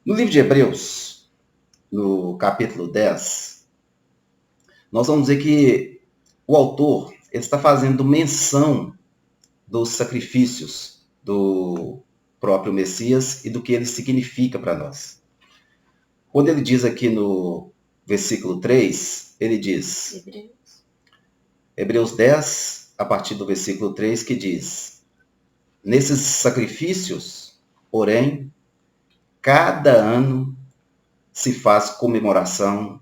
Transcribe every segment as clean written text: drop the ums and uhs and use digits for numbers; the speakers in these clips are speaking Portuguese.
No livro de Hebreus, no capítulo 10, nós vamos dizer que o autor ele está fazendo menção dos sacrifícios do próprio Messias e do que ele significa para nós. Quando ele diz aqui no versículo 3, ele diz, Hebreus 10, a partir do versículo 3, que diz, nesses sacrifícios, porém, cada ano se faz comemoração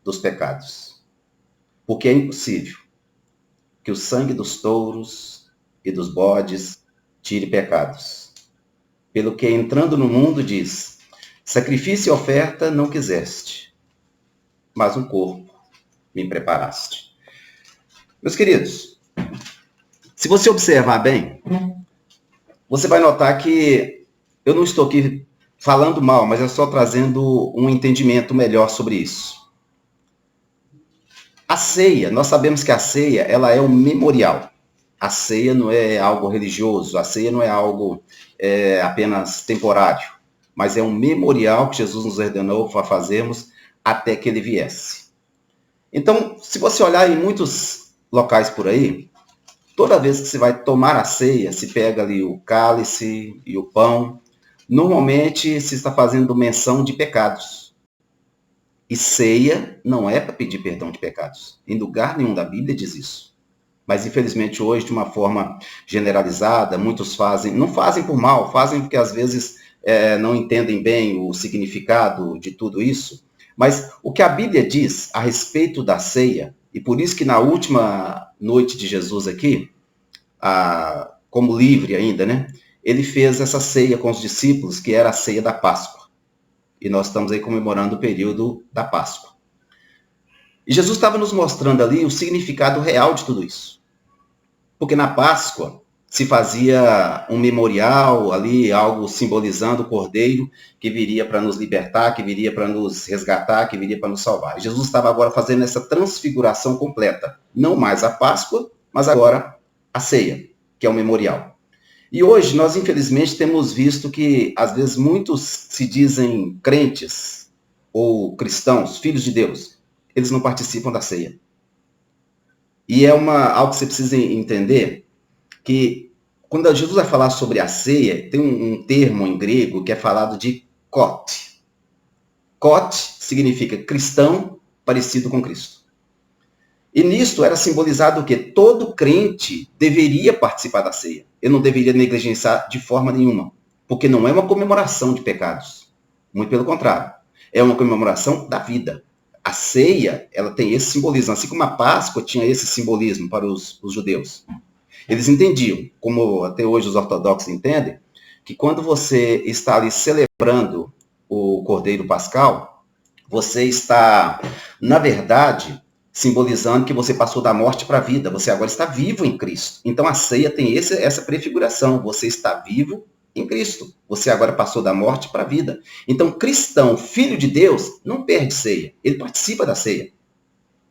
dos pecados, porque é impossível que o sangue dos touros e dos bodes tire pecados. Pelo que, entrando no mundo, diz, sacrifício e oferta não quiseste, mas um corpo me preparaste. Meus queridos, se você observar bem, você vai notar que eu não estou aqui falando mal, mas eu estou trazendo um entendimento melhor sobre isso. A ceia, nós sabemos que a ceia, ela é um memorial. A ceia não é algo religioso, a ceia não é algo apenas temporário, mas é um memorial que Jesus nos ordenou para fazermos até que ele viesse. Então, se você olhar em muitos locais por aí, toda vez que você vai tomar a ceia, se pega ali o cálice e o pão, normalmente se está fazendo menção de pecados. E ceia não é para pedir perdão de pecados. Em lugar nenhum da Bíblia diz isso. Mas, infelizmente, hoje, de uma forma generalizada, muitos fazem, não fazem por mal, fazem porque, às vezes, não entendem bem o significado de tudo isso. Mas o que a Bíblia diz a respeito da ceia, e por isso que na última noite de Jesus aqui, como livre ainda, né? Ele fez essa ceia com os discípulos, que era a ceia da Páscoa. E nós estamos aí comemorando o período da Páscoa. E Jesus estava nos mostrando ali o significado real de tudo isso. Porque na Páscoa se fazia um memorial ali, algo simbolizando o Cordeiro que viria para nos libertar, que viria para nos resgatar, que viria para nos salvar. E Jesus estava agora fazendo essa transfiguração completa. Não mais a Páscoa, mas agora a ceia, que é o memorial. E hoje nós, infelizmente, temos visto que, às vezes, muitos se dizem crentes ou cristãos, filhos de Deus, eles não participam da ceia. E é algo que você precisa entender, que quando Jesus vai falar sobre a ceia, tem um termo em grego que é falado de kot. Kot significa cristão parecido com Cristo. E nisto era simbolizado o quê? Todo crente deveria participar da ceia. Eu não deveria negligenciar de forma nenhuma, porque não é uma comemoração de pecados. Muito pelo contrário. É uma comemoração da vida. A ceia, ela tem esse simbolismo, assim como a Páscoa tinha esse simbolismo para os judeus. Eles entendiam, como até hoje os ortodoxos entendem, que quando você está ali celebrando o Cordeiro Pascal, você está, na verdade, simbolizando que você passou da morte para a vida, você agora está vivo em Cristo. Então a ceia tem essa prefiguração, você está vivo em Cristo, você agora passou da morte para a vida. Então cristão, filho de Deus, não perde ceia, ele participa da ceia,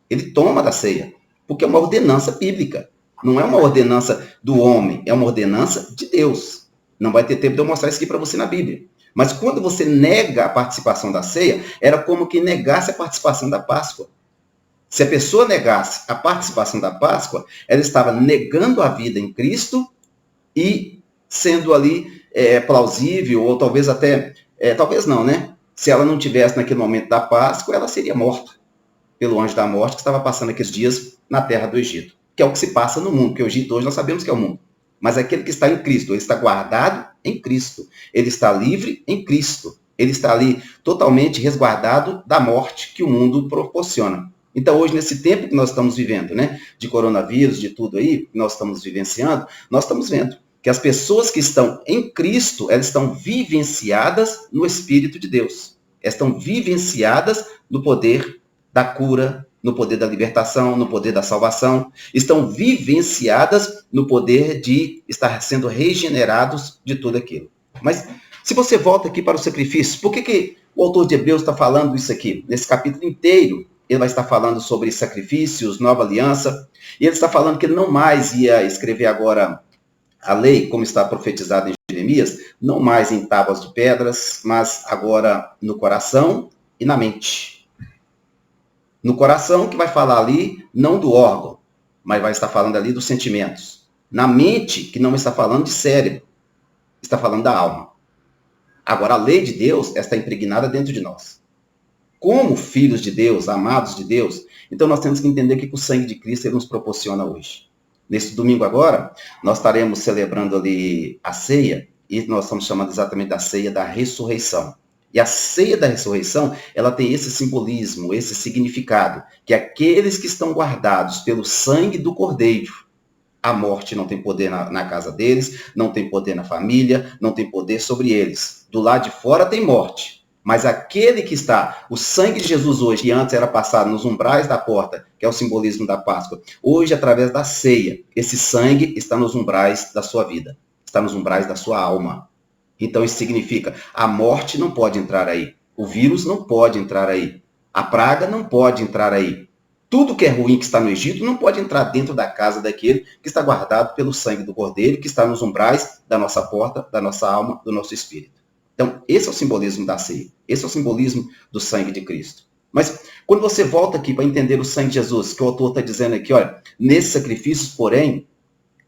ele toma da ceia, porque é uma ordenança bíblica, não é uma ordenança do homem, é uma ordenança de Deus. Não vai ter tempo de eu mostrar isso aqui para você na Bíblia. Mas quando você nega a participação da ceia, era como que negasse a participação da Páscoa. Se a pessoa negasse a participação da Páscoa, ela estava negando a vida em Cristo e sendo ali plausível, ou talvez até, talvez não, né? Se ela não tivesse naquele momento da Páscoa, ela seria morta pelo anjo da morte que estava passando aqueles dias na terra do Egito, que é o que se passa no mundo, porque o Egito hoje nós sabemos que é o mundo. Mas aquele que está em Cristo, ele está guardado em Cristo, ele está livre em Cristo, ele está ali totalmente resguardado da morte que o mundo proporciona. Então, hoje, nesse tempo que nós estamos vivendo, né, de coronavírus, de tudo aí, que nós estamos vivenciando, nós estamos vendo que as pessoas que estão em Cristo, elas estão vivenciadas no Espírito de Deus. Elas estão vivenciadas no poder da cura, no poder da libertação, no poder da salvação. Estão vivenciadas no poder de estar sendo regenerados de tudo aquilo. Mas, se você volta aqui para o sacrifício, por que o autor de Hebreus está falando isso aqui? Nesse capítulo inteiro, ele vai estar falando sobre sacrifícios, nova aliança, e ele está falando que ele não mais ia escrever agora a lei, como está profetizado em Jeremias, Jeremias, não mais em tábuas de pedras, mas agora no coração e na mente. No coração, que vai falar ali não do órgão, mas vai estar falando ali dos sentimentos. Na mente, que não está falando de cérebro, está falando da alma. Agora, a lei de Deus está impregnada dentro de nós. Como filhos de Deus, amados de Deus, então nós temos que entender o que o sangue de Cristo ele nos proporciona hoje. Nesse domingo agora, nós estaremos celebrando ali a ceia, e nós estamos chamando exatamente da ceia da ressurreição. E a ceia da ressurreição, ela tem esse simbolismo, esse significado, que aqueles que estão guardados pelo sangue do Cordeiro, a morte não tem poder na casa deles, não tem poder na família, não tem poder sobre eles. Do lado de fora tem morte. Mas aquele que está, o sangue de Jesus hoje, que antes era passado nos umbrais da porta, que é o simbolismo da Páscoa, hoje, através da ceia, esse sangue está nos umbrais da sua vida, está nos umbrais da sua alma. Então isso significa, a morte não pode entrar aí, o vírus não pode entrar aí, a praga não pode entrar aí. Tudo que é ruim que está no Egito não pode entrar dentro da casa daquele que está guardado pelo sangue do Cordeiro, que está nos umbrais da nossa porta, da nossa alma, do nosso espírito. Então, esse é o simbolismo da ceia. Esse é o simbolismo do sangue de Cristo. Mas, quando você volta aqui para entender o sangue de Jesus, que o autor está dizendo aqui, olha, nesses sacrifícios, porém,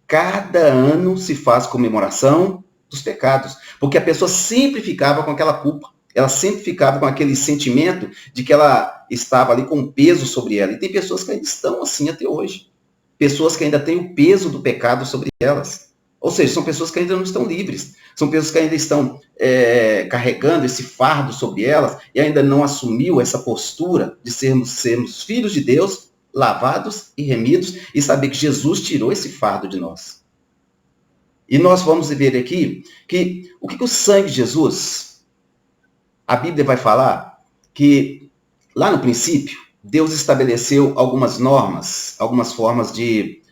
cada ano se faz comemoração dos pecados. Porque a pessoa sempre ficava com aquela culpa. Ela sempre ficava com aquele sentimento de que ela estava ali com um peso sobre ela. E tem pessoas que ainda estão assim até hoje. Pessoas que ainda têm o peso do pecado sobre elas. Ou seja, são pessoas que ainda não estão livres. São pessoas que ainda estão carregando esse fardo sobre elas e ainda não assumiu essa postura de sermos filhos de Deus, lavados e remidos, e saber que Jesus tirou esse fardo de nós. E nós vamos ver aqui que o que o sangue de Jesus, a Bíblia vai falar que lá no princípio, Deus estabeleceu algumas normas, algumas formas de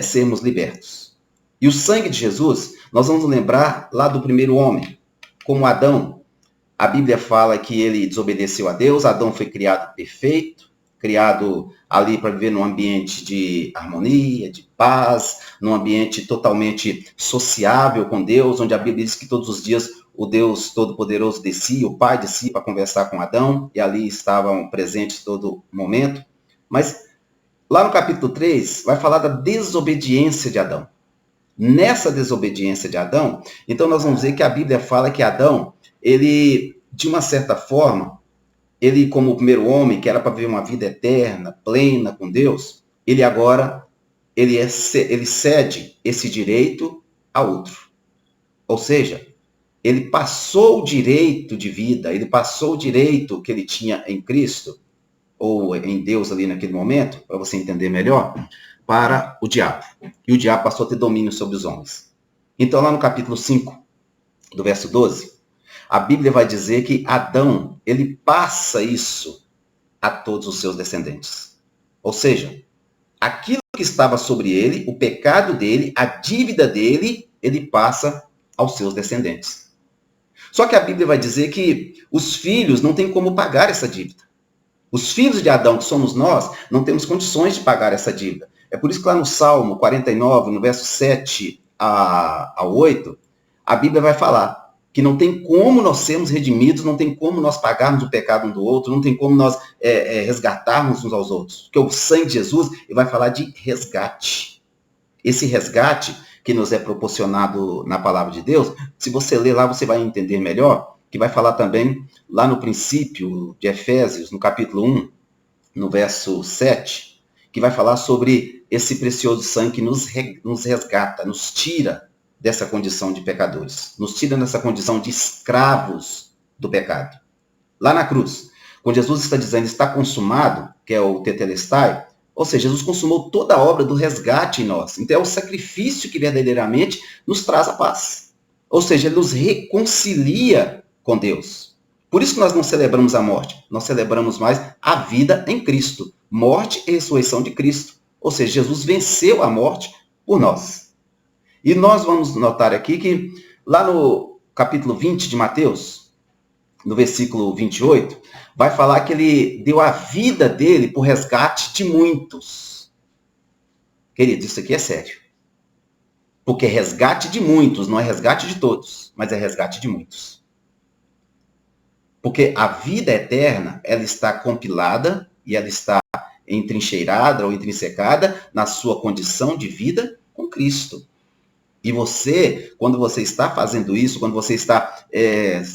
sermos libertos. E o sangue de Jesus, nós vamos lembrar lá do primeiro homem, como Adão. A Bíblia fala que ele desobedeceu a Deus, Adão foi criado perfeito, criado ali para viver num ambiente de harmonia, de paz, num ambiente totalmente sociável com Deus, onde a Bíblia diz que todos os dias o Deus Todo-Poderoso descia, o Pai descia para conversar com Adão, e ali estavam presentes todo momento. Mas lá no capítulo 3, vai falar da desobediência de Adão. Nessa desobediência de Adão, então nós vamos ver que a Bíblia fala que Adão, ele, de uma certa forma, ele como o primeiro homem, que era para viver uma vida eterna, plena com Deus, ele agora, ele cede esse direito a outro. Ou seja, ele passou o direito de vida, ele passou o direito que ele tinha em Cristo, ou em Deus ali naquele momento, para você entender melhor, para o diabo. E o diabo passou a ter domínio sobre os homens. Então, lá no capítulo 5, do verso 12, a Bíblia vai dizer que Adão, ele passa isso a todos os seus descendentes. Ou seja, aquilo que estava sobre ele, o pecado dele, a dívida dele, ele passa aos seus descendentes. Só que a Bíblia vai dizer que os filhos não têm como pagar essa dívida. Os filhos de Adão, que somos nós, não temos condições de pagar essa dívida. É por isso que lá no Salmo 49, no verso 7 ao 8, a Bíblia vai falar que não tem como nós sermos redimidos, não tem como nós pagarmos o pecado um do outro, não tem como nós resgatarmos uns aos outros. Porque o sangue de Jesus ele vai falar de resgate. Esse resgate que nos é proporcionado na palavra de Deus, se você ler lá, você vai entender melhor, que vai falar também lá no princípio de Efésios, no capítulo 1, no verso 7, que vai falar sobre esse precioso sangue que nos resgata, nos tira dessa condição de pecadores, nos tira dessa condição de escravos do pecado. Lá na cruz, quando Jesus está dizendo está consumado, que é o tetelestai, ou seja, Jesus consumou toda a obra do resgate em nós. Então é o sacrifício que verdadeiramente nos traz a paz. Ou seja, ele nos reconcilia com Deus. Por isso que nós não celebramos a morte, nós celebramos mais a vida em Cristo. Morte e ressurreição de Cristo. Ou seja, Jesus venceu a morte por nós. E nós vamos notar aqui que lá no capítulo 20 de Mateus, no versículo 28, vai falar que ele deu a vida dele por resgate de muitos. Querido, isso aqui é sério. Porque resgate de muitos, não é resgate de todos, mas é resgate de muitos. Porque a vida eterna, ela está compilada e ela está entrincheirada ou intrinsecada na sua condição de vida com Cristo. E você, quando você está fazendo isso, quando você está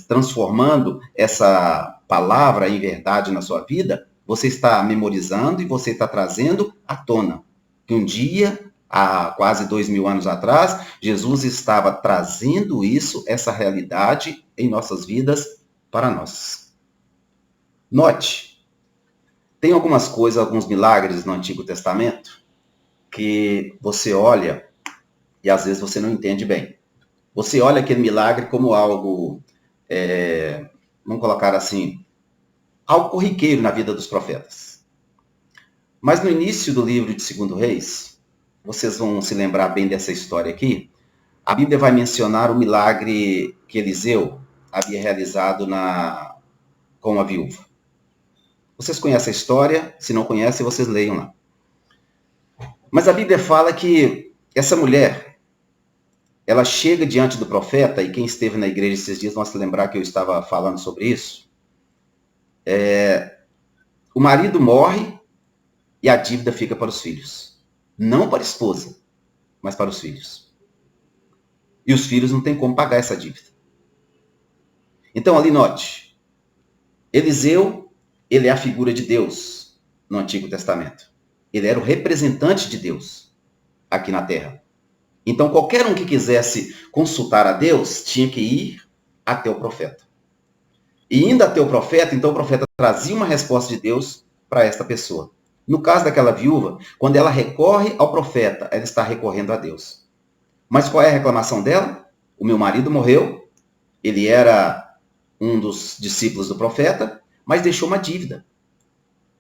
transformando essa palavra em verdade na sua vida, você está memorizando e você está trazendo à tona. Que um dia, há quase 2000 anos atrás, Jesus estava trazendo isso, essa realidade em nossas vidas para nós. Note, tem algumas coisas, alguns milagres no Antigo Testamento que você olha e às vezes você não entende bem. Você olha aquele milagre como algo, vamos colocar assim, algo corriqueiro na vida dos profetas. Mas no início do livro de 2 Reis, vocês vão se lembrar bem dessa história aqui, a Bíblia vai mencionar o milagre que Eliseu havia realizado com a viúva. Vocês conhecem a história, se não conhecem, vocês leiam lá. Mas a Bíblia fala que essa mulher, ela chega diante do profeta, e quem esteve na igreja esses dias vão se lembrar que eu estava falando sobre isso. O marido morre e a dívida fica para os filhos. Não para a esposa, mas para os filhos. E os filhos não têm como pagar essa dívida. Então, ali note, Eliseu, ele é a figura de Deus no Antigo Testamento. Ele era o representante de Deus aqui na terra. Então, qualquer um que quisesse consultar a Deus tinha que ir até o profeta. E indo até o profeta, então o profeta trazia uma resposta de Deus para esta pessoa. No caso daquela viúva, quando ela recorre ao profeta, ela está recorrendo a Deus. Mas qual é a reclamação dela? O meu marido morreu, ele era um dos discípulos do profeta, mas deixou uma dívida.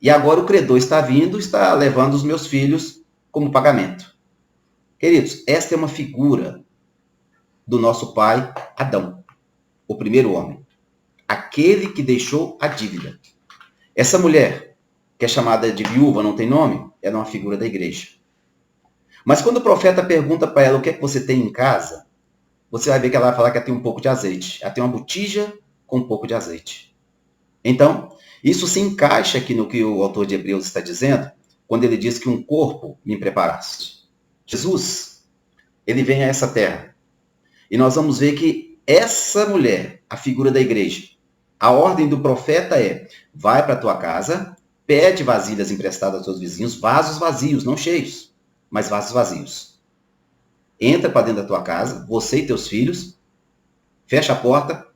E agora o credor está vindo, está levando os meus filhos como pagamento. Queridos, esta é uma figura do nosso pai Adão, o primeiro homem. Aquele que deixou a dívida. Essa mulher, que é chamada de viúva, não tem nome, ela é uma figura da igreja. Mas quando o profeta pergunta para ela o que é que você tem em casa, você vai ver que ela vai falar que ela tem um pouco de azeite. Ela tem uma botija com um pouco de azeite. Então, isso se encaixa aqui no que o autor de Hebreus está dizendo, quando ele diz que um corpo me preparaste. Jesus, ele vem a essa terra. E nós vamos ver que essa mulher, a figura da igreja, a ordem do profeta é, vai para a tua casa, pede vasilhas emprestadas aos teus vizinhos, vasos vazios, não cheios, mas vasos vazios. Entra para dentro da tua casa, você e teus filhos, fecha a porta,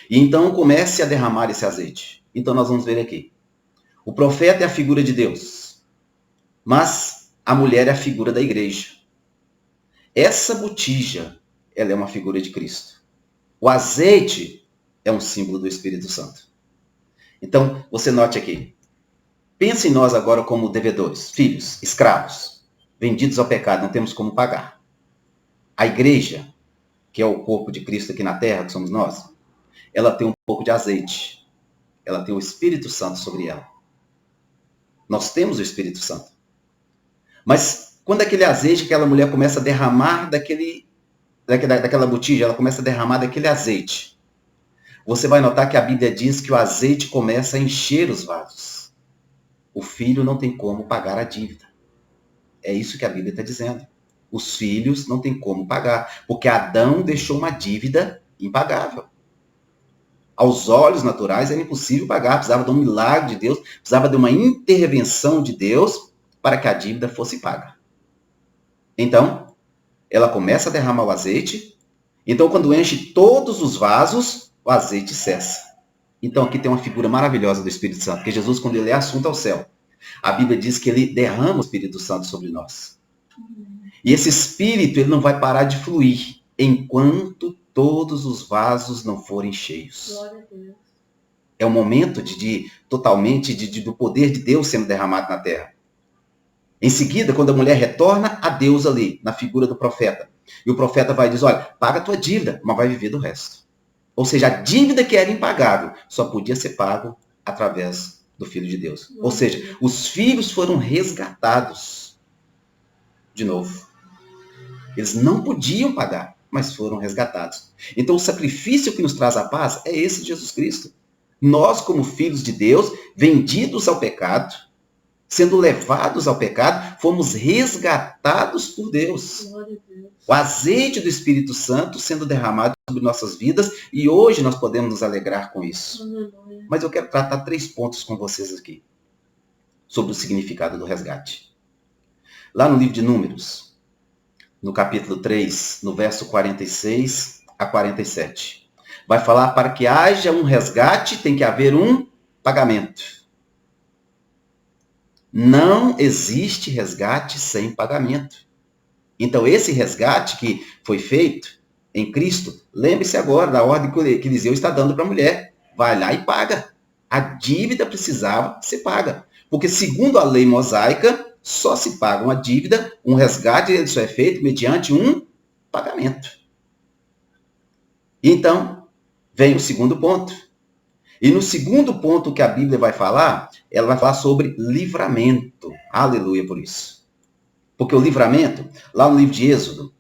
e então comece a derramar esse azeite. Então nós vamos ver aqui. O profeta é a figura de Deus, mas a mulher é a figura da igreja. Essa botija, ela é uma figura de Cristo. O azeite é um símbolo do Espírito Santo. Então, você note aqui. Pense em nós agora como devedores, filhos, escravos, vendidos ao pecado, não temos como pagar. A igreja, que é o corpo de Cristo aqui na terra, que somos nós, ela tem um pouco de azeite. Ela tem o Espírito Santo sobre ela. Nós temos o Espírito Santo. Mas quando aquele azeite, aquela mulher começa a derramar daquela botija, ela começa a derramar daquele azeite. Você vai notar que a Bíblia diz que o azeite começa a encher os vasos. O filho não tem como pagar a dívida. É isso que a Bíblia está dizendo. Os filhos não têm como pagar, porque Adão deixou uma dívida impagável. Aos olhos naturais era impossível pagar, precisava de um milagre de Deus, precisava de uma intervenção de Deus para que a dívida fosse paga. Então, ela começa a derramar o azeite, então quando enche todos os vasos, o azeite cessa. Então aqui tem uma figura maravilhosa do Espírito Santo, porque Jesus, quando ele é assunto ao céu, a Bíblia diz que ele derrama o Espírito Santo sobre nós. E esse Espírito, ele não vai parar de fluir enquanto todos os vasos não forem cheios. Glória a Deus. É o momento totalmente do poder de Deus sendo derramado na terra. Em seguida, quando a mulher retorna a Deus ali, na figura do profeta, e o profeta vai dizer, olha, paga a tua dívida, mas vai viver do resto. Ou seja, a dívida que era impagável só podia ser pago através do Filho de Deus. Ou seja, os filhos foram resgatados de novo. Eles não podiam pagar, mas foram resgatados. Então, o sacrifício que nos traz a paz é esse de Jesus Cristo. Nós, como filhos de Deus, vendidos ao pecado, sendo levados ao pecado, fomos resgatados por Deus. O azeite do Espírito Santo sendo derramado sobre nossas vidas e hoje nós podemos nos alegrar com isso. Mas eu quero tratar 3 pontos com vocês aqui sobre o significado do resgate. Lá no livro de Números, no capítulo 3, no verso 46 a 47, vai falar: para que haja um resgate tem que haver um pagamento. Não existe resgate sem pagamento. Então, esse resgate que foi feito em Cristo, lembre-se agora da ordem que Eliseu está dando para a mulher. Vai lá e paga. A dívida precisava ser paga. Porque, segundo a lei mosaica, só se paga uma dívida, um resgate, ele só é feito mediante um pagamento. Então, vem o segundo ponto. E no segundo ponto que a Bíblia vai falar, ela vai falar sobre livramento. Aleluia por isso. Porque o livramento, lá no livro de Êxodo,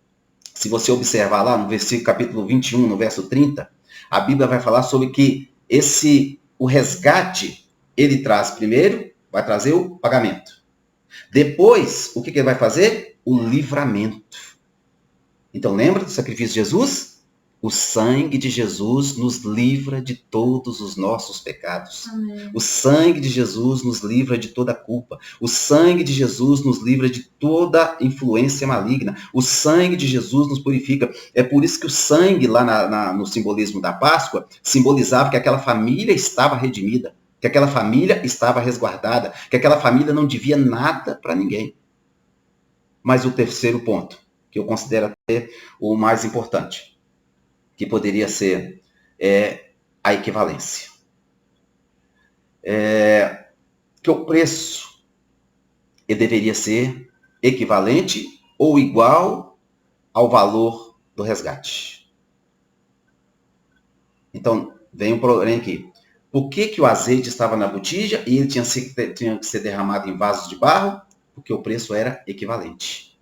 se você observar lá no versículo capítulo 21, no verso 30, a Bíblia vai falar sobre que o resgate, ele traz primeiro, vai trazer o pagamento. Depois, o que ele vai fazer? O livramento. Então, lembra do sacrifício de Jesus? O sangue de Jesus nos livra de todos os nossos pecados. Amém. O sangue de Jesus nos livra de toda culpa. O sangue de Jesus nos livra de toda influência maligna. O sangue de Jesus nos purifica. É por isso que o sangue, lá no simbolismo da Páscoa, simbolizava que aquela família estava redimida, que aquela família estava resguardada, que aquela família não devia nada para ninguém. Mas o terceiro ponto, que eu considero até o mais importante, que poderia ser a equivalência. Que o preço ele deveria ser equivalente ou igual ao valor do resgate. Então, vem um problema aqui. Por que o azeite estava na botija e ele tinha que ser derramado em vasos de barro? Porque o preço era equivalente.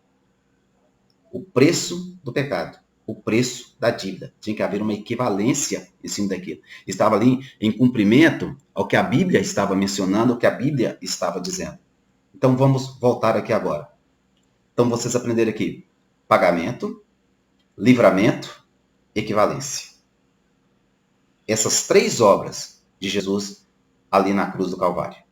O preço do pecado. O preço da dívida. Tinha que haver uma equivalência em cima daquilo. Estava ali em cumprimento ao que a Bíblia estava mencionando, ao que a Bíblia estava dizendo. Então, vamos voltar aqui agora. Então, vocês aprenderam aqui. Pagamento, livramento, equivalência. Essas 3 obras de Jesus ali na cruz do Calvário.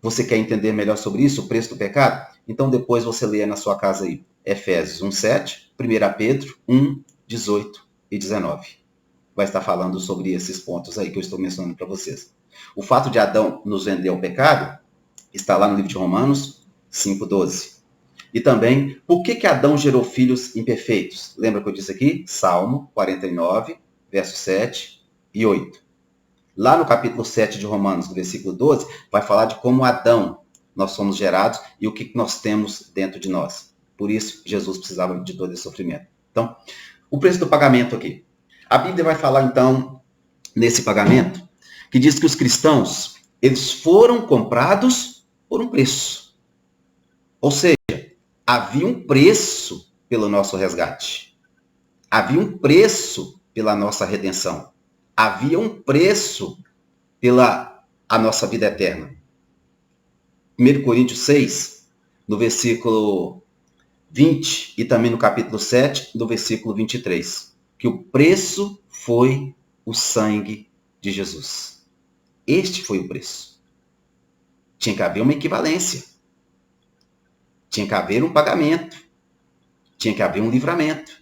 Você quer entender melhor sobre isso, o preço do pecado? Então, depois você lê na sua casa aí. Efésios 1:7, 1 Pedro 1:18 e 19. Vai estar falando sobre esses pontos aí que eu estou mencionando para vocês. O fato de Adão nos vender ao pecado está lá no livro de Romanos 5:12. E também, por que Adão gerou filhos imperfeitos? Lembra que eu disse aqui? Salmo 49, versos 7 e 8. Lá no capítulo 7 de Romanos, no versículo 12, vai falar de como Adão nós somos gerados e o que nós temos dentro de nós. Por isso, Jesus precisava de todo esse sofrimento. Então, o preço do pagamento aqui. A Bíblia vai falar, então, nesse pagamento, que diz que os cristãos, eles foram comprados por um preço. Ou seja, havia um preço pelo nosso resgate. Havia um preço pela nossa redenção. Havia um preço pela a nossa vida eterna. 1 Coríntios 6, no versículo 20 e também no capítulo 7, no versículo 23, que o preço foi o sangue de Jesus. Este foi o preço. Tinha que haver uma equivalência. Tinha que haver um pagamento. Tinha que haver um livramento.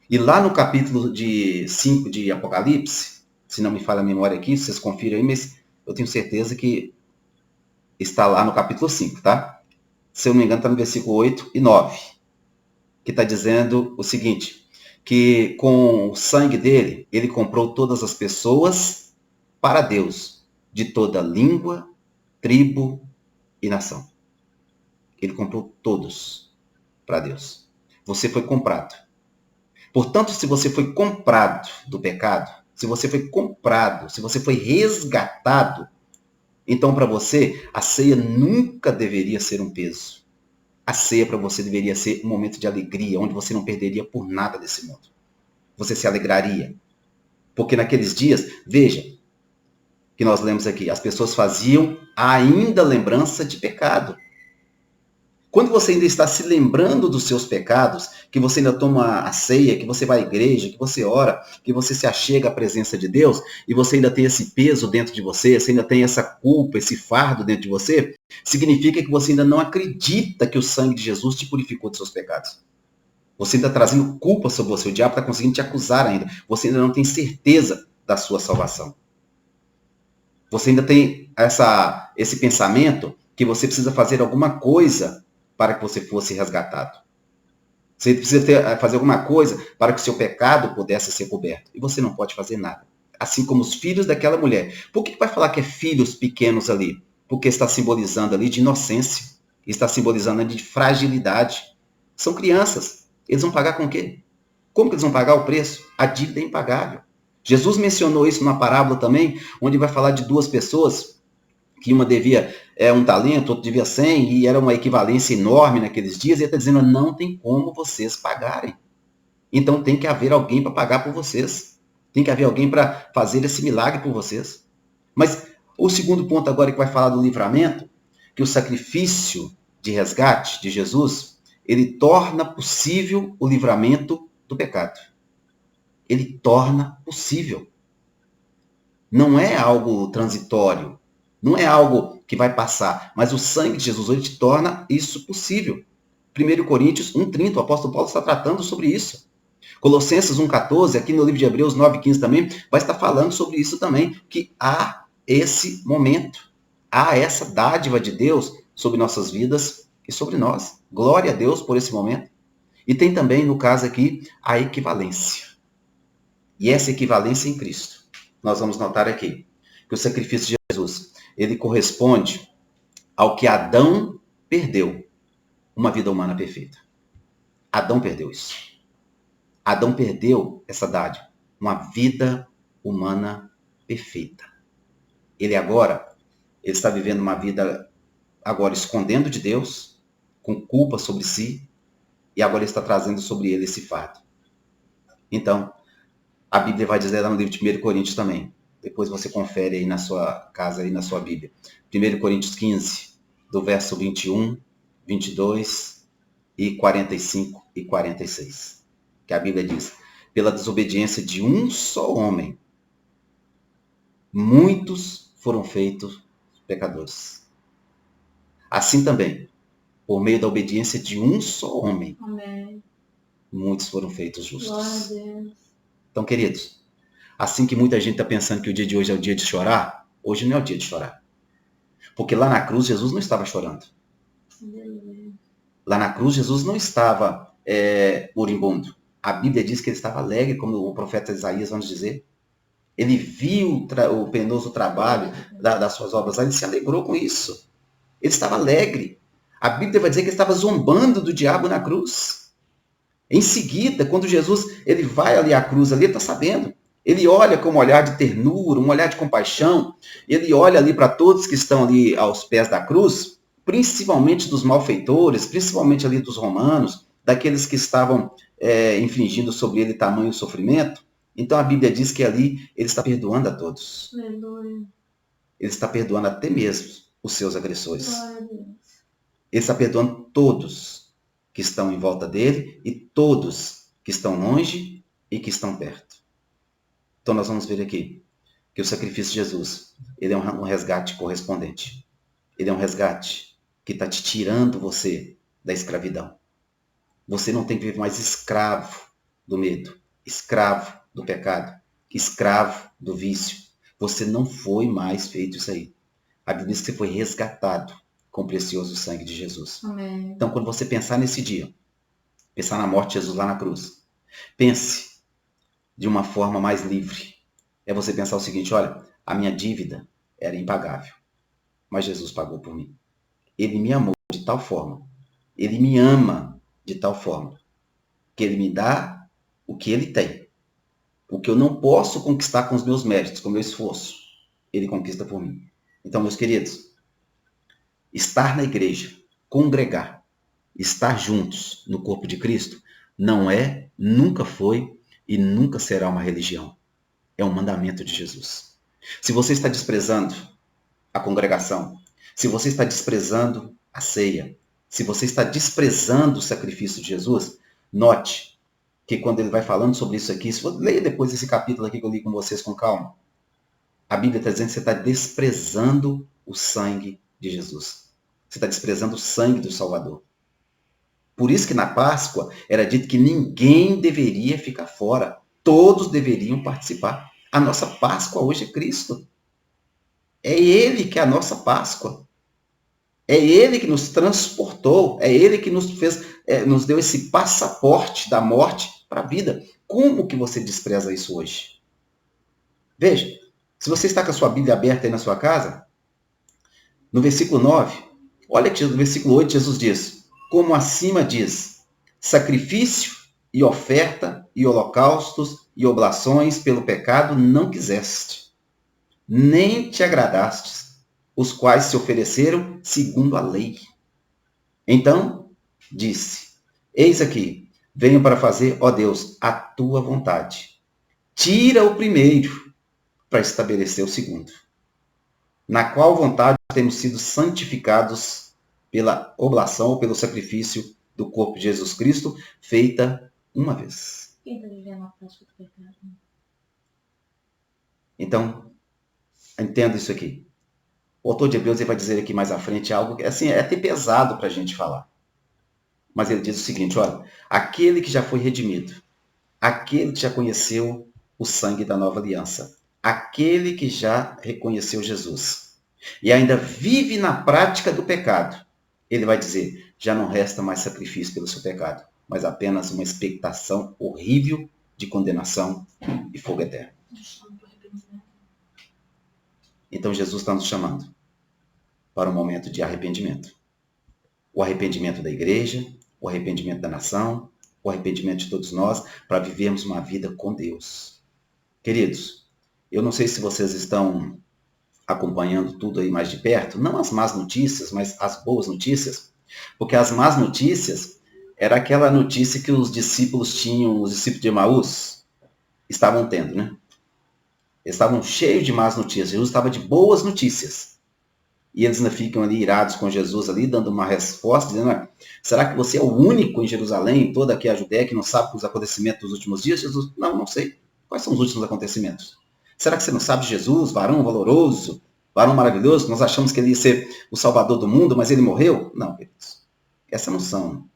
E lá no capítulo 5 de Apocalipse, se não me falha a memória aqui, vocês confiram aí, mas eu tenho certeza que está lá no capítulo 5, tá? Se eu não me engano, está no versículo 8 e 9, que está dizendo o seguinte, que com o sangue dele, ele comprou todas as pessoas para Deus, de toda língua, tribo e nação. Ele comprou todos para Deus. Você foi comprado. Portanto, se você foi comprado do pecado, se você foi comprado, se você foi resgatado, então para você a ceia nunca deveria ser um peso. A ceia para você deveria ser um momento de alegria, onde você não perderia por nada desse mundo. Você se alegraria. Porque naqueles dias, veja, que nós lemos aqui, as pessoas faziam ainda lembrança de pecado. Quando você ainda está se lembrando dos seus pecados, que você ainda toma a ceia, que você vai à igreja, que você ora, que você se achega à presença de Deus, e você ainda tem esse peso dentro de você, você ainda tem essa culpa, esse fardo dentro de você, significa que você ainda não acredita que o sangue de Jesus te purificou dos seus pecados. Você ainda está trazendo culpa sobre você, o diabo está conseguindo te acusar ainda. Você ainda não tem certeza da sua salvação. Você ainda tem esse pensamento que você precisa fazer alguma coisa para que você fosse resgatado. Você precisa fazer alguma coisa para que o seu pecado pudesse ser coberto. E você não pode fazer nada. Assim como os filhos daquela mulher. Por que vai falar que é filhos pequenos ali? Porque está simbolizando ali de inocência. Está simbolizando ali de fragilidade. São crianças. Eles vão pagar com o quê? Como que eles vão pagar o preço? A dívida é impagável. Jesus mencionou isso numa parábola também, onde vai falar de duas pessoas que uma devia um talento, outro devia 100, e era uma equivalência enorme naqueles dias, e ele está dizendo, não tem como vocês pagarem. Então tem que haver alguém para pagar por vocês. Tem que haver alguém para fazer esse milagre por vocês. Mas o segundo ponto agora que vai falar do livramento, que o sacrifício de resgate de Jesus, ele torna possível o livramento do pecado. Ele torna possível. Não é algo transitório. Não é algo que vai passar, mas o sangue de Jesus ele te torna isso possível. 1 Coríntios 1,30, o apóstolo Paulo está tratando sobre isso. Colossenses 1,14, aqui no livro de Hebreus 9,15 também, vai estar falando sobre isso também, que há esse momento, há essa dádiva de Deus sobre nossas vidas e sobre nós. Glória a Deus por esse momento. E tem também, no caso aqui, a equivalência. E essa equivalência em Cristo. Nós vamos notar aqui que o sacrifício de Jesus, ele corresponde ao que Adão perdeu, uma vida humana perfeita. Adão perdeu isso. Adão perdeu essa dádiva, uma vida humana perfeita. Ele está vivendo uma vida agora escondendo de Deus, com culpa sobre si, e agora ele está trazendo sobre ele esse fardo. Então, a Bíblia vai dizer lá no livro de 1 Coríntios também. Depois você confere aí na sua casa, aí na sua Bíblia. 1 Coríntios 15, do verso 21, 22 e 45 e 46. Que a Bíblia diz, pela desobediência de um só homem, muitos foram feitos pecadores. Assim também, por meio da obediência de um só homem, Amém. Muitos foram feitos justos. Glória a Deus. Então, queridos, assim que muita gente está pensando que o dia de hoje é o dia de chorar, hoje não é o dia de chorar. Porque lá na cruz, Jesus não estava chorando. Lá na cruz, Jesus não estava moribundo. A Bíblia diz que ele estava alegre, como o profeta Isaías vai nos dizer. Ele viu o penoso trabalho das suas obras, ele se alegrou com isso. Ele estava alegre. A Bíblia vai dizer que ele estava zombando do diabo na cruz. Em seguida, quando Jesus ele vai ali à cruz, ali, ele está sabendo. Ele olha com um olhar de ternura, um olhar de compaixão. Ele olha ali para todos que estão ali aos pés da cruz, principalmente dos malfeitores, principalmente ali dos romanos, daqueles que estavam infligindo sobre ele tamanho sofrimento. Então a Bíblia diz que ali ele está perdoando a todos. Aleluia. Ele está perdoando até mesmo os seus agressores. Glória a Deus. Ele está perdoando todos que estão em volta dele e todos que estão longe e que estão perto. Então nós vamos ver aqui que o sacrifício de Jesus, ele é um resgate correspondente. Ele é um resgate que está te tirando você da escravidão. Você não tem que viver mais escravo do medo, escravo do pecado, escravo do vício. Você não foi mais feito isso aí. A Bíblia diz que você foi resgatado com o precioso sangue de Jesus. Amém. Então, quando você pensar nesse dia, pensar na morte de Jesus lá na cruz, pense de uma forma mais livre. É você pensar o seguinte, olha, a minha dívida era impagável, mas Jesus pagou por mim. Ele me amou de tal forma, ele me ama de tal forma, que ele me dá o que ele tem. O que eu não posso conquistar com os meus méritos, com o meu esforço, ele conquista por mim. Então, meus queridos, estar na igreja, congregar, estar juntos no corpo de Cristo, não é, nunca foi e nunca será uma religião. É um mandamento de Jesus. Se você está desprezando a congregação, se você está desprezando a ceia, se você está desprezando o sacrifício de Jesus, note que quando ele vai falando sobre isso aqui, se você leia depois esse capítulo aqui que eu li com vocês com calma, a Bíblia está dizendo que você está desprezando o sangue de Jesus. Você está desprezando o sangue do Salvador. Por isso que na Páscoa era dito que ninguém deveria ficar fora. Todos deveriam participar. A nossa Páscoa hoje é Cristo. É Ele que é a nossa Páscoa. É Ele que nos transportou. É Ele que nos fez, nos deu esse passaporte da morte para a vida. Como que você despreza isso hoje? Veja, se você está com a sua Bíblia aberta aí na sua casa, no versículo 9, olha que no versículo 8 Jesus diz, como acima diz, sacrifício e oferta e holocaustos e oblações pelo pecado não quiseste, nem te agradastes, os quais se ofereceram segundo a lei. Então, disse, eis aqui, venho para fazer, ó Deus, a tua vontade. Tira o primeiro para estabelecer o segundo, na qual vontade temos sido santificados pela oblação ou pelo sacrifício do corpo de Jesus Cristo, feita uma vez. Quem está vivendo a prática do pecado? Então, entenda isso aqui. O autor de Hebreus ele vai dizer aqui mais à frente algo que assim, é até pesado para a gente falar. Mas ele diz o seguinte, olha, aquele que já foi redimido, aquele que já conheceu o sangue da nova aliança, aquele que já reconheceu Jesus e ainda vive na prática do pecado, ele vai dizer, já não resta mais sacrifício pelo seu pecado, mas apenas uma expectação horrível de condenação e fogo eterno. Então Jesus está nos chamando para um momento de arrependimento. O arrependimento da igreja, o arrependimento da nação, o arrependimento de todos nós, para vivermos uma vida com Deus. Queridos, eu não sei se vocês estão acompanhando tudo aí mais de perto, não as más notícias, mas as boas notícias, porque as más notícias era aquela notícia que os discípulos tinham, os discípulos de Emaús estavam tendo, né? Eles estavam cheios de más notícias, Jesus estava de boas notícias. E eles ainda ficam ali irados com Jesus ali, dando uma resposta, dizendo, será que você é o único em Jerusalém, em toda aqui a Judéia, que não sabe os acontecimentos dos últimos dias? Jesus, não sei. Quais são os últimos acontecimentos? Será que você não sabe Jesus, varão valoroso, varão maravilhoso? Nós achamos que ele ia ser o salvador do mundo, mas ele morreu? Não, queridos. Essas não são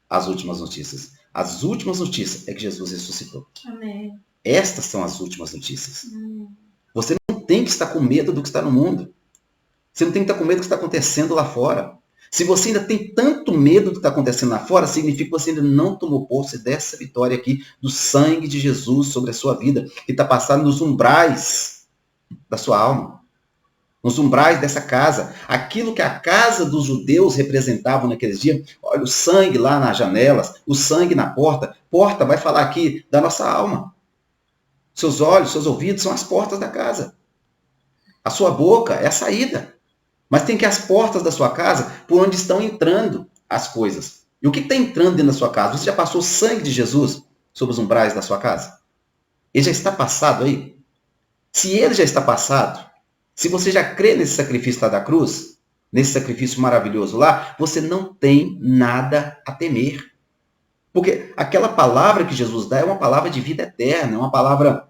as últimas notícias. As últimas notícias é que Jesus ressuscitou. Amém. Estas são as últimas notícias. Você não tem que estar com medo do que está no mundo. Você não tem que estar com medo do que está acontecendo lá fora. Se você ainda tem tanto medo do que está acontecendo lá fora, significa que você ainda não tomou posse dessa vitória aqui, do sangue de Jesus sobre a sua vida, que está passando nos umbrais da sua alma, nos umbrais dessa casa. Aquilo que a casa dos judeus representavam naqueles dias, olha, o sangue lá nas janelas, o sangue na porta. Porta vai falar aqui da nossa alma. Seus olhos, seus ouvidos são as portas da casa. A sua boca é a saída. Mas tem que ir as portas da sua casa por onde estão entrando as coisas. E o que está entrando dentro da sua casa? Você já passou o sangue de Jesus sobre os umbrais da sua casa? Ele já está passado aí? Se ele já está passado, se você já crê nesse sacrifício lá da cruz, nesse sacrifício maravilhoso lá, você não tem nada a temer. Porque aquela palavra que Jesus dá é uma palavra de vida eterna, é uma palavra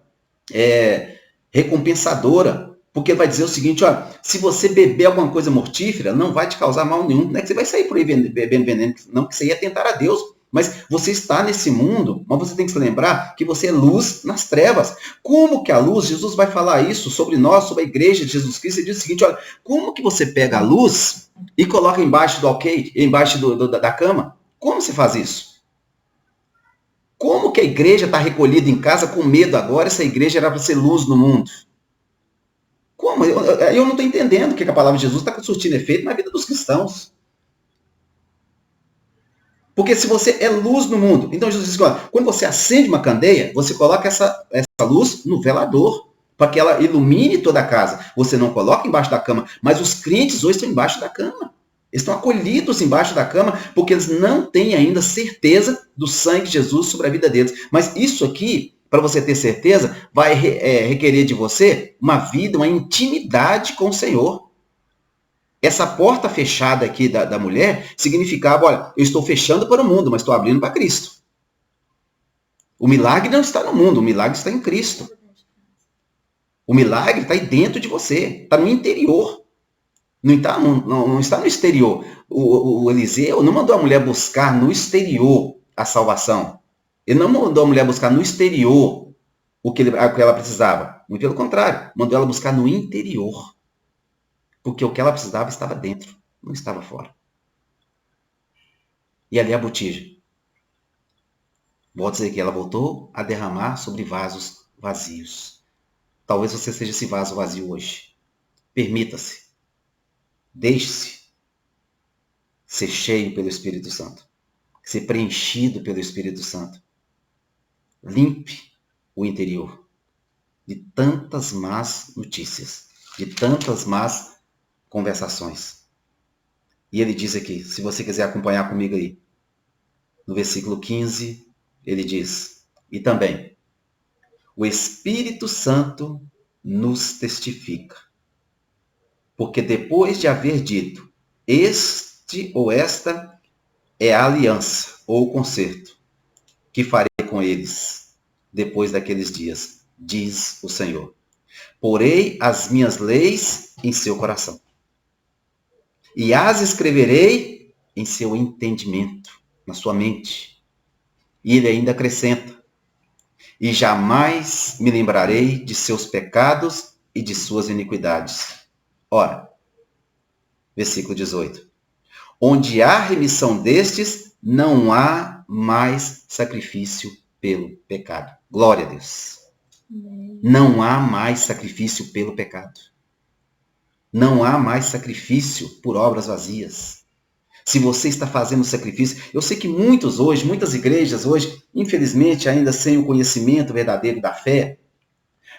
recompensadora. Porque ele vai dizer o seguinte, olha, se você beber alguma coisa mortífera, não vai te causar mal nenhum. Não é que você vai sair por aí bebendo veneno, não, que você ia tentar a Deus. Mas você está nesse mundo, mas você tem que se lembrar que você é luz nas trevas. Como que a luz, Jesus vai falar isso sobre nós, sobre a igreja de Jesus Cristo, ele diz o seguinte, olha, como que você pega a luz e coloca embaixo do alqueire, embaixo da cama? Como você faz isso? Como que a igreja está recolhida em casa com medo agora, essa igreja era para ser luz no mundo? Como? Eu não estou entendendo o que a palavra de Jesus está surtindo efeito na vida dos cristãos. Porque se você é luz no mundo, então Jesus diz, olha, quando você acende uma candeia, você coloca essa luz no velador, para que ela ilumine toda a casa. Você não coloca embaixo da cama, mas os crentes hoje estão embaixo da cama. Eles estão acolhidos embaixo da cama porque eles não têm ainda certeza do sangue de Jesus sobre a vida deles. Mas isso aqui, para você ter certeza, vai requerer de você uma vida, uma intimidade com o Senhor. Essa porta fechada aqui da mulher significava, olha, eu estou fechando para o mundo, mas estou abrindo para Cristo. O milagre não está no mundo, o milagre está em Cristo. O milagre está aí dentro de você, está no interior. Não está no exterior. O Eliseu não mandou a mulher buscar no exterior a salvação. Ele não mandou a mulher buscar no exterior o que ela precisava. Muito pelo contrário, mandou ela buscar no interior. Porque o que ela precisava estava dentro, não estava fora. E ali a botija. Vou dizer que ela voltou a derramar sobre vasos vazios. Talvez você seja esse vaso vazio hoje. Permita-se. Deixe-se ser cheio pelo Espírito Santo. Ser preenchido pelo Espírito Santo. Limpe o interior de tantas más notícias, de tantas más conversações. E ele diz aqui, se você quiser acompanhar comigo aí, no versículo 15, ele diz, e também, o Espírito Santo nos testifica. Porque depois de haver dito, este ou esta é a aliança ou o concerto que farei com eles depois daqueles dias, diz o Senhor. Porei as minhas leis em seu coração e as escreverei em seu entendimento, na sua mente. E ele ainda acrescenta, e jamais me lembrarei de seus pecados e de suas iniquidades. Ora, versículo 18. Onde há remissão destes, não há mais sacrifício pelo pecado. Glória a Deus. Não há mais sacrifício pelo pecado. Não há mais sacrifício por obras vazias. Se você está fazendo sacrifício, eu sei que muitas igrejas hoje, infelizmente, ainda sem o conhecimento verdadeiro da fé,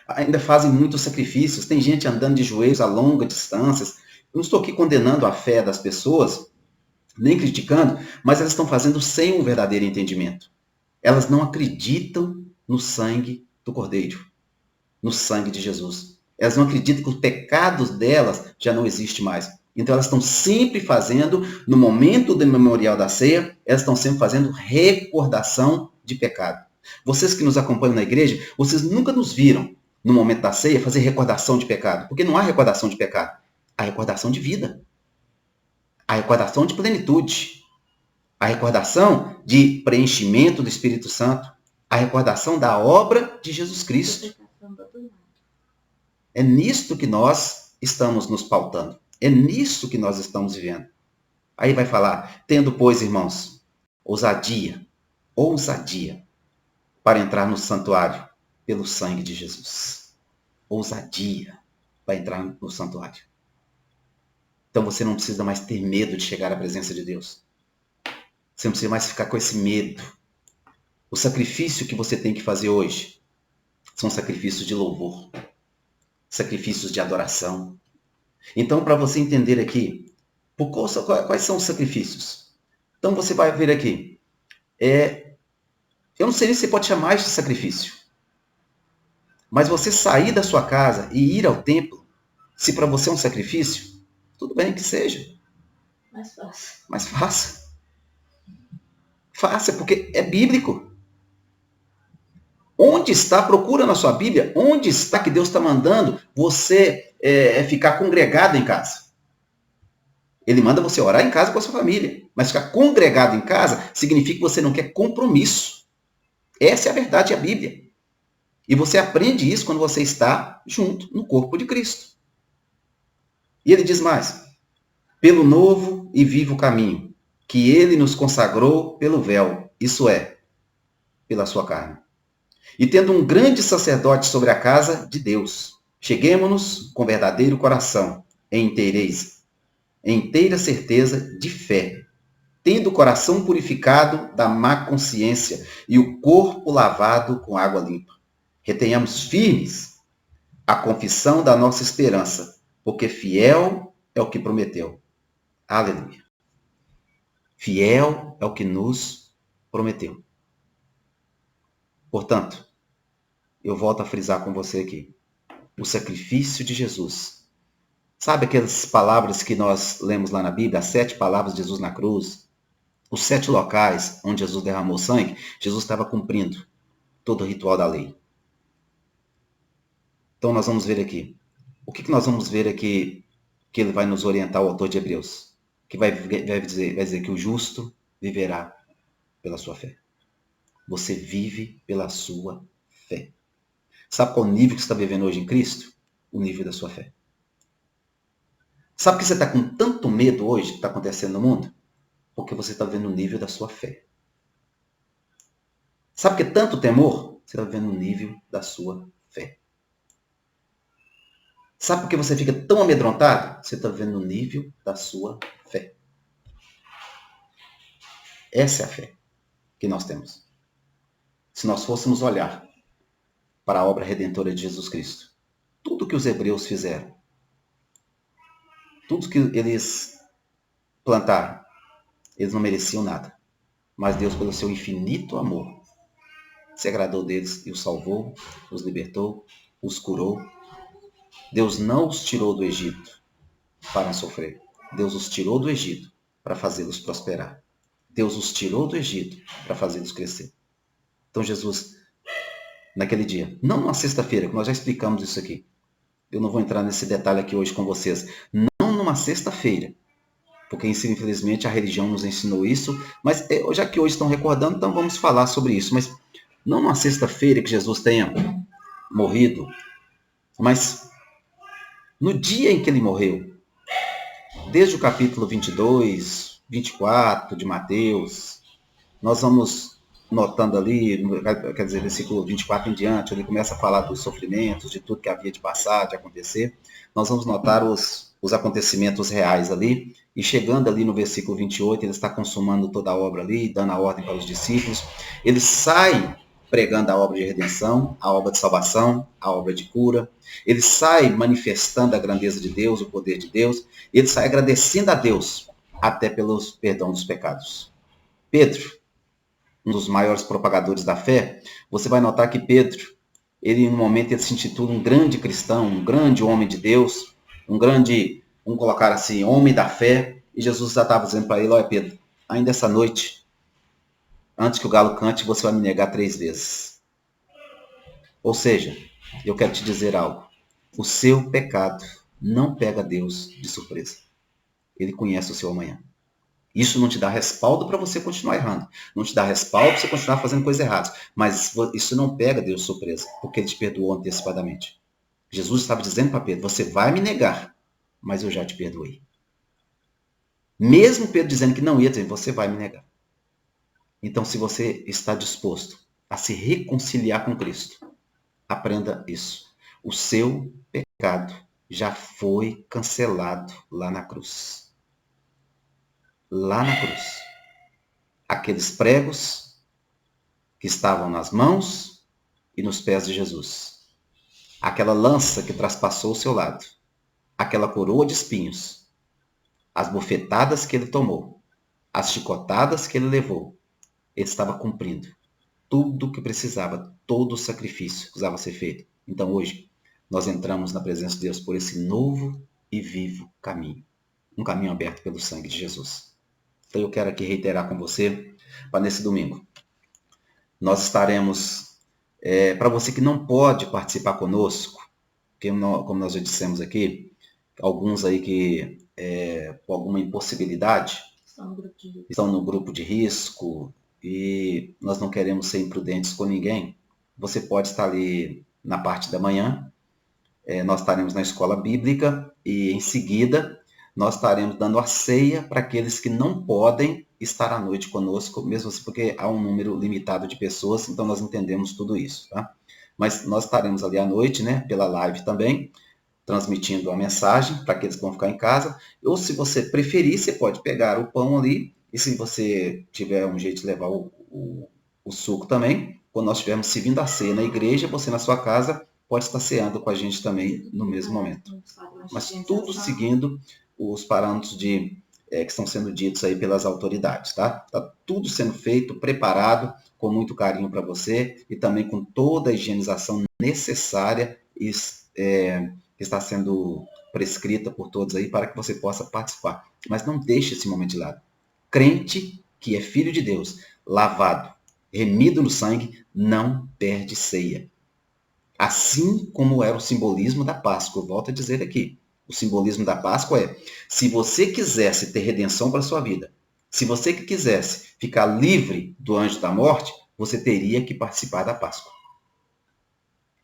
ainda fazem muitos sacrifícios. Tem gente andando de joelhos a longas distâncias. Eu não estou aqui condenando a fé das pessoas, nem criticando, mas elas estão fazendo sem um verdadeiro entendimento. Elas não acreditam no sangue do Cordeiro, no sangue de Jesus. Elas não acreditam que os pecados delas já não existem mais. Então elas estão sempre fazendo, no momento do memorial da ceia, elas estão sempre fazendo recordação de pecado. Vocês que nos acompanham na igreja, vocês nunca nos viram, no momento da ceia, fazer recordação de pecado. Porque não há recordação de pecado. Há recordação de vida. A recordação de plenitude, a recordação de preenchimento do Espírito Santo, a recordação da obra de Jesus Cristo. É nisto que nós estamos nos pautando. É nisto que nós estamos vivendo. Aí vai falar, tendo, pois, irmãos, ousadia, para entrar no santuário pelo sangue de Jesus. Ousadia para entrar no santuário. Então você não precisa mais ter medo de chegar à presença de Deus. Você não precisa mais ficar com esse medo. O sacrifício que você tem que fazer hoje são sacrifícios de louvor, sacrifícios de adoração. Então, para você entender aqui, quais são os sacrifícios? Então você vai ver aqui. Eu não sei se você pode chamar isso de sacrifício. Mas você sair da sua casa e ir ao templo, se para você é um sacrifício, tudo bem que seja. Mas faça. Faça, porque é bíblico. Onde está, procura na sua Bíblia, onde está que Deus está mandando você ficar congregado em casa. Ele manda você orar em casa com a sua família. Mas ficar congregado em casa significa que você não quer compromisso. Essa é a verdade, é a Bíblia. E você aprende isso quando você está junto no corpo de Cristo. E ele diz mais, pelo novo e vivo caminho, que ele nos consagrou pelo véu, isso é, pela sua carne. E tendo um grande sacerdote sobre a casa de Deus, cheguemo-nos com verdadeiro coração, em inteira certeza de fé, tendo o coração purificado da má consciência e o corpo lavado com água limpa. Retenhamos firmes a confissão da nossa esperança, porque fiel é o que prometeu. Aleluia. Fiel é o que nos prometeu. Portanto, eu volto a frisar com você aqui. O sacrifício de Jesus. Sabe aquelas palavras que nós lemos lá na Bíblia? As 7 palavras de Jesus na cruz. Os 7 locais onde Jesus derramou sangue. Jesus estava cumprindo todo o ritual da lei. Então nós vamos ver aqui. O que nós vamos ver aqui que ele vai nos orientar, o autor de Hebreus? Que vai dizer que o justo viverá pela sua fé. Você vive pela sua fé. Sabe qual o nível que você está vivendo hoje em Cristo? O nível da sua fé. Sabe por que você está com tanto medo hoje que está acontecendo no mundo? Porque você está vendo o nível da sua fé. Sabe por que tanto temor? Você está vendo o nível da sua fé. Sabe por que você fica tão amedrontado? Você está vendo o nível da sua fé. Essa é a fé que nós temos. Se nós fôssemos olhar para a obra redentora de Jesus Cristo, tudo que os hebreus fizeram, tudo que eles plantaram, eles não mereciam nada. Mas Deus, pelo seu infinito amor, se agradou deles e os salvou, os libertou, os curou. Deus não os tirou do Egito para sofrer. Deus os tirou do Egito para fazê-los prosperar. Deus os tirou do Egito para fazê-los crescer. Então Jesus, naquele dia, não numa sexta-feira, que nós já explicamos isso aqui. Eu não vou entrar nesse detalhe aqui hoje com vocês. Não numa sexta-feira, porque infelizmente a religião nos ensinou isso, mas já que hoje estão recordando, então vamos falar sobre isso. Mas não numa sexta-feira que Jesus tenha morrido, mas no dia em que ele morreu, desde o capítulo 22, 24 de Mateus, nós vamos notando ali, quer dizer, versículo 24 em diante, ele começa a falar dos sofrimentos, de tudo que havia de passar, de acontecer. Nós vamos notar os acontecimentos reais ali, e chegando ali no versículo 28, ele está consumando toda a obra ali, dando a ordem para os discípulos. Ele sai pregando a obra de redenção, a obra de salvação, a obra de cura. Ele sai manifestando a grandeza de Deus, o poder de Deus. Ele sai agradecendo a Deus, até pelo perdão dos pecados. Pedro, um dos maiores propagadores da fé, você vai notar que Pedro, ele em um momento ele se intitula um grande cristão, um grande homem de Deus, um grande, vamos colocar assim, homem da fé. E Jesus já estava dizendo para ele: olha Pedro, ainda essa noite, antes que o galo cante, você vai me negar 3 vezes. Ou seja, eu quero te dizer algo. O seu pecado não pega Deus de surpresa. Ele conhece o seu amanhã. Isso não te dá respaldo para você continuar errando. Não te dá respaldo para você continuar fazendo coisas erradas. Mas isso não pega Deus de surpresa, porque ele te perdoou antecipadamente. Jesus estava dizendo para Pedro: você vai me negar, mas eu já te perdoei. Mesmo Pedro dizendo que não ia dizer, você vai me negar. Então, se você está disposto a se reconciliar com Cristo, aprenda isso. O seu pecado já foi cancelado lá na cruz. Lá na cruz. Aqueles pregos que estavam nas mãos e nos pés de Jesus. Aquela lança que traspassou o seu lado. Aquela coroa de espinhos. As bofetadas que ele tomou. As chicotadas que ele levou. Ele estava cumprindo tudo o que precisava, todo o sacrifício que precisava ser feito. Então hoje, nós entramos na presença de Deus por esse novo e vivo caminho. Um caminho aberto pelo sangue de Jesus. Então eu quero aqui reiterar com você, para nesse domingo, nós estaremos, para você que não pode participar conosco, como nós já dissemos aqui, alguns aí que, por alguma impossibilidade, estão no grupo de risco, e nós não queremos ser imprudentes com ninguém. Você pode estar ali na parte da manhã, nós estaremos na escola bíblica, e em seguida nós estaremos dando a ceia para aqueles que não podem estar à noite conosco, mesmo assim porque há um número limitado de pessoas, então nós entendemos tudo isso, tá? Mas nós estaremos ali à noite, né, pela live também, transmitindo a mensagem para aqueles que vão ficar em casa, ou se você preferir, você pode pegar o pão ali, e se você tiver um jeito de levar o suco também, quando nós estivermos servindo a ceia na igreja, você na sua casa pode estar ceando com a gente também no mesmo momento. Mas tudo seguindo os parâmetros de que estão sendo ditos aí pelas autoridades, tá? Está tudo sendo feito, preparado, com muito carinho para você e também com toda a higienização necessária que está sendo prescrita por todos aí para que você possa participar. Mas não deixe esse momento de lado. Crente que é filho de Deus, lavado, remido no sangue, não perde ceia. Assim como era o simbolismo da Páscoa. Eu volto a dizer aqui. O simbolismo da Páscoa é, se você quisesse ter redenção para a sua vida, se você quisesse ficar livre do anjo da morte, você teria que participar da Páscoa.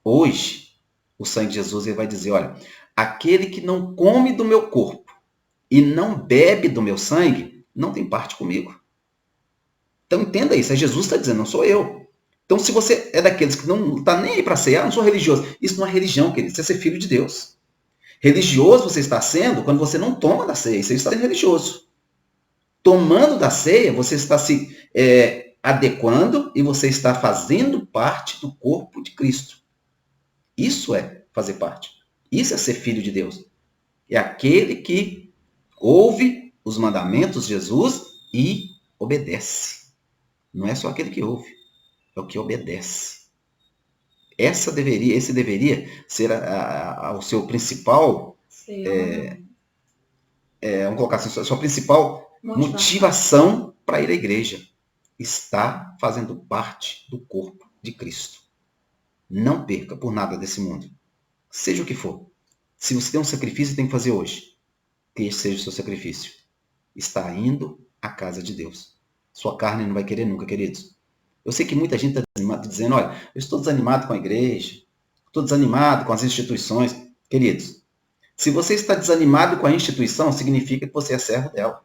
Hoje, o sangue de Jesus ele vai dizer, olha, aquele que não come do meu corpo e não bebe do meu sangue, não tem parte comigo. Então entenda isso, é Jesus que está dizendo, não sou eu. Então se você é daqueles que não está nem aí para cear, não sou religioso. Isso não é religião, querido, isso é ser filho de Deus. Religioso você está sendo quando você não toma da ceia, você está sendo religioso. Tomando da ceia, você está se adequando e você está fazendo parte do corpo de Cristo. Isso é fazer parte. Isso é ser filho de Deus. É aquele que ouve os mandamentos de Jesus e obedece. Não é só aquele que ouve, é o que obedece. Esse deveria ser o seu principal, vamos colocar assim, a sua principal motivação para ir à igreja. Está fazendo parte do corpo de Cristo. Não perca por nada desse mundo. Seja o que for. Se você tem um sacrifício, tem que fazer hoje. Que esse seja o seu sacrifício. Está indo à casa de Deus. Sua carne não vai querer nunca, queridos. Eu sei que muita gente está desanimada, dizendo, olha, eu estou desanimado com a igreja, estou desanimado com as instituições. Queridos, se você está desanimado com a instituição, significa que você é servo dela.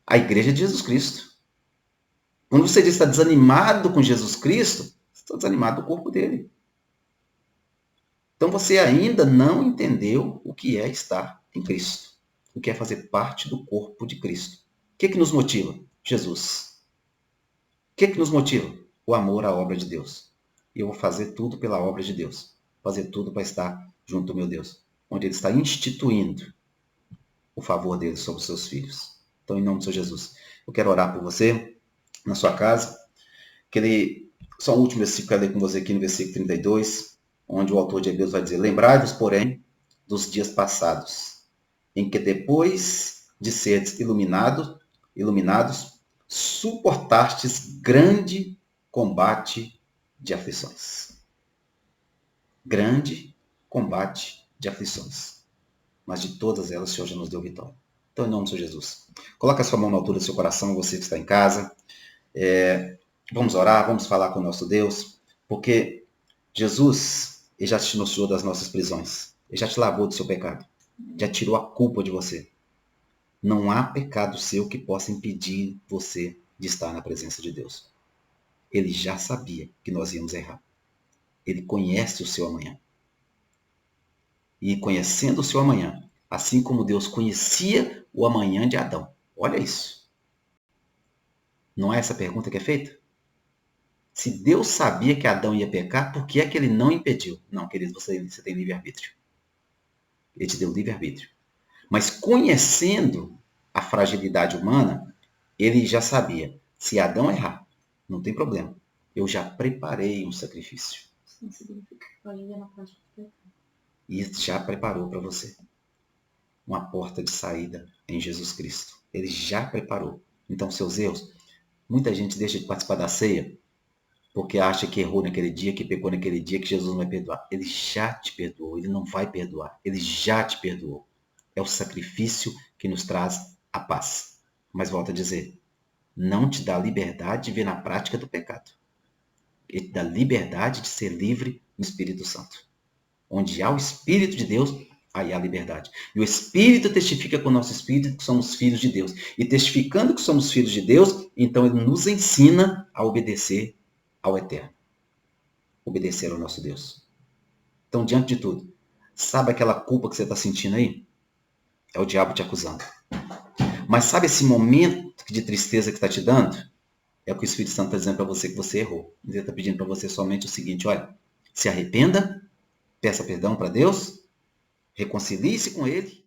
A igreja é de Jesus Cristo. Quando você diz que está desanimado com Jesus Cristo, você está desanimado do corpo dele. Então você ainda não entendeu o que é estar em Cristo. O que é fazer parte do corpo de Cristo. O que nos motiva? Jesus. O que nos motiva? O amor à obra de Deus. E eu vou fazer tudo pela obra de Deus. Fazer tudo para estar junto ao meu Deus. Onde Ele está instituindo o favor dele sobre os seus filhos. Então, em nome do Senhor Jesus, eu quero orar por você, na sua casa. Só o último versículo que eu quero ler com você aqui no versículo 32, onde o autor de Hebreus vai dizer, lembrai-vos, porém, dos dias passados, em que depois de seres iluminados, suportastes grande combate de aflições. Grande combate de aflições. Mas de todas elas o Senhor já nos deu vitória. Então, em nome do Senhor Jesus, coloque a sua mão na altura do seu coração, você que está em casa. Vamos orar, vamos falar com o nosso Deus, porque Jesus, Ele já te tirou das nossas prisões. Ele já te lavou do seu pecado. Já tirou a culpa de você. Não há pecado seu que possa impedir você de estar na presença de Deus. Ele já sabia que nós íamos errar. Ele conhece o seu amanhã. E conhecendo o seu amanhã, assim como Deus conhecia o amanhã de Adão. Olha isso. Não é essa pergunta que é feita? Se Deus sabia que Adão ia pecar, por que é que ele não impediu? Não, querido, você tem livre-arbítrio. Ele te deu livre-arbítrio. Mas conhecendo a fragilidade humana, ele já sabia. Se Adão errar, não tem problema. Eu já preparei um sacrifício. Isso significa que pode ver na prática do pecado. E já preparou para você uma porta de saída em Jesus Cristo. Ele já preparou. Então, seus erros, muita gente deixa de participar da ceia porque acha que errou naquele dia, que pecou naquele dia, que Jesus não vai perdoar. Ele já te perdoou, ele não vai perdoar. Ele já te perdoou. É o sacrifício que nos traz a paz. Mas volto a dizer, não te dá liberdade de ver na prática do pecado. Ele te dá liberdade de ser livre no Espírito Santo. Onde há o Espírito de Deus, aí há liberdade. E o Espírito testifica com o nosso Espírito que somos filhos de Deus. E testificando que somos filhos de Deus, então ele nos ensina a obedecer ao Eterno. Obedecer ao nosso Deus. Então, diante de tudo, sabe aquela culpa que você está sentindo aí? É o diabo te acusando. Mas sabe esse momento de tristeza que está te dando? É o que o Espírito Santo está dizendo para você que você errou. Ele está pedindo para você somente o seguinte, olha, se arrependa, peça perdão para Deus, reconcilie-se com Ele